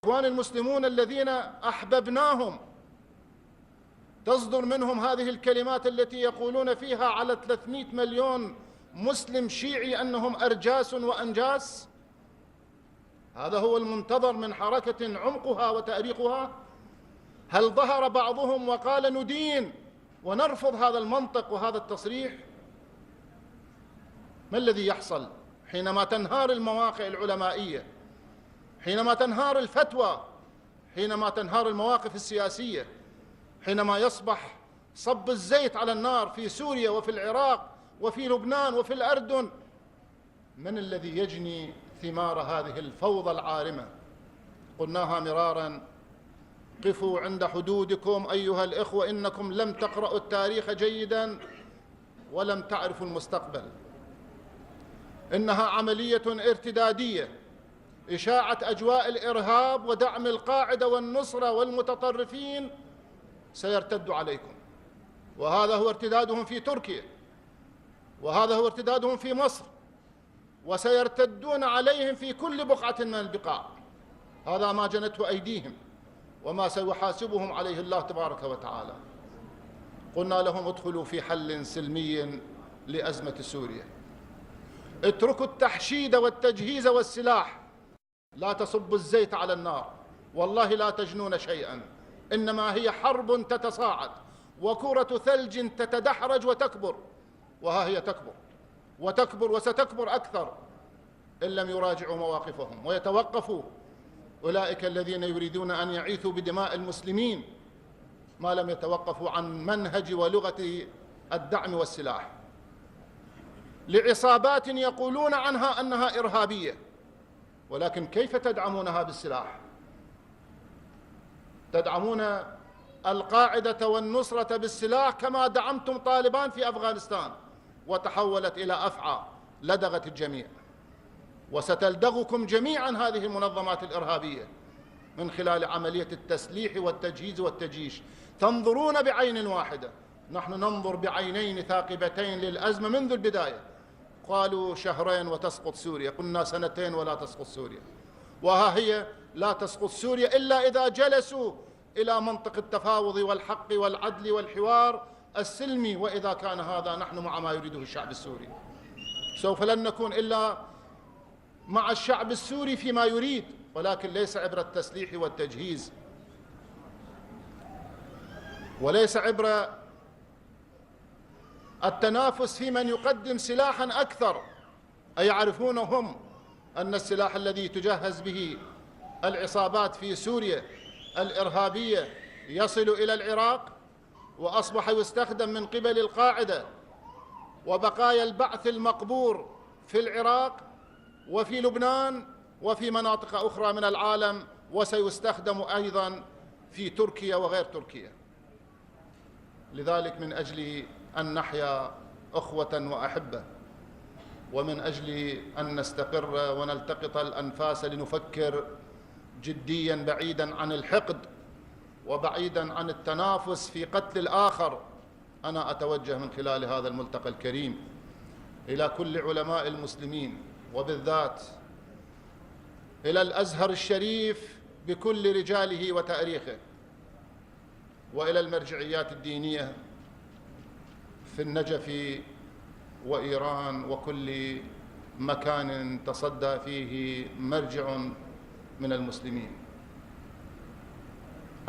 الإخوان المسلمون الذين أحببناهم تصدر منهم هذه الكلمات التي يقولون فيها على 300 مليون مسلم شيعي أنهم أرجاس وأنجاس؟ هذا هو المنتظر من حركة عمقها وتأريخها؟ هل ظهر بعضهم وقال ندين ونرفض هذا المنطق وهذا التصريح؟ ما الذي يحصل حينما تنهار المواقع العلمائية، حينما تنهار الفتوى، حينما تنهار المواقف السياسية، حينما يصبح صب الزيت على النار في سوريا وفي العراق وفي لبنان وفي الأردن؟ من الذي يجني ثمار هذه الفوضى العارمة؟ قلناها مرارا: قفوا عند حدودكم أيها الإخوة، إنكم لم تقرأوا التاريخ جيدا ولم تعرفوا المستقبل. إنها عملية ارتدادية، إشاعة أجواء الإرهاب ودعم القاعدة والنصرة والمتطرفين سيرتد عليكم، وهذا هو ارتدادهم في تركيا، وهذا هو ارتدادهم في مصر، وسيرتدون عليهم في كل بقعة من البقاع. هذا ما جنته أيديهم وما سيحاسبهم عليه الله تبارك وتعالى. قلنا لهم: ادخلوا في حل سلمي لأزمة سوريا، اتركوا التحشيد والتجهيز والسلاح، لا تصبوا الزيت على النار، والله لا تجنون شيئا، إنما هي حرب تتصاعد وكرة ثلج تتدحرج وتكبر، وها هي تكبر وتكبر وستكبر أكثر إن لم يراجعوا مواقفهم ويتوقفوا أولئك الذين يريدون أن يعيثوا بدماء المسلمين ما لم يتوقفوا عن منهج ولغة الدعم والسلاح، لعصابات يقولون عنها أنها إرهابية، ولكن كيف تدعمونها بالسلاح؟ تدعمون القاعدة والنصرة بالسلاح كما دعمتم طالبان في أفغانستان، وتحولت إلى أفعى لدغت الجميع، وستلدغكم جميعا هذه المنظمات الإرهابية من خلال عملية التسليح والتجهيز والتجيش. تنظرون بعين واحدة، نحن ننظر بعينين ثاقبتين للأزمة منذ البداية. قالوا 2 وتسقط سوريا، قلنا 2 ولا تسقط سوريا، وها هي لا تسقط سوريا إلا إذا جلسوا إلى منطق التفاوض والحق والعدل والحوار السلمي، وإذا كان هذا نحن مع ما يريده الشعب السوري. سوف لن نكون إلا مع الشعب السوري فيما يريد، ولكن ليس عبر التسليح والتجهيز، وليس عبر التنافس في من يقدم سلاحا أكثر. أيعرفون هم أن السلاح الذي تجهز به العصابات في سوريا الإرهابية يصل إلى العراق، وأصبح يستخدم من قبل القاعدة وبقايا البعث المقبور في العراق وفي لبنان وفي مناطق أخرى من العالم، وسيستخدم أيضا في تركيا وغير تركيا. لذلك من أجل أن نحيا أخوة وأحبة، ومن أجل أن نستقر ونلتقط الأنفاس لنفكر جديا بعيدا عن الحقد وبعيدا عن التنافس في قتل الآخر، أنا أتوجه من خلال هذا الملتقى الكريم إلى كل علماء المسلمين، وبالذات إلى الأزهر الشريف بكل رجاله وتاريخه، وإلى المرجعيات الدينية في النجف وإيران وكل مكان تصدى فيه مرجع من المسلمين،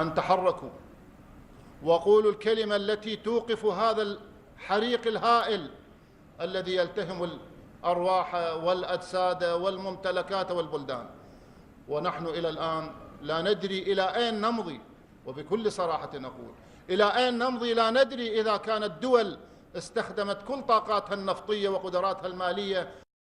أن تحركوا وقولوا الكلمة التي توقف هذا الحريق الهائل الذي يلتهم الأرواح والأجساد والممتلكات والبلدان. ونحن إلى الآن لا ندري إلى أين نمضي، وبكل صراحة نقول إلى أين نمضي لا ندري، إذا كانت دول استخدمت كل طاقاتها النفطية وقدراتها المالية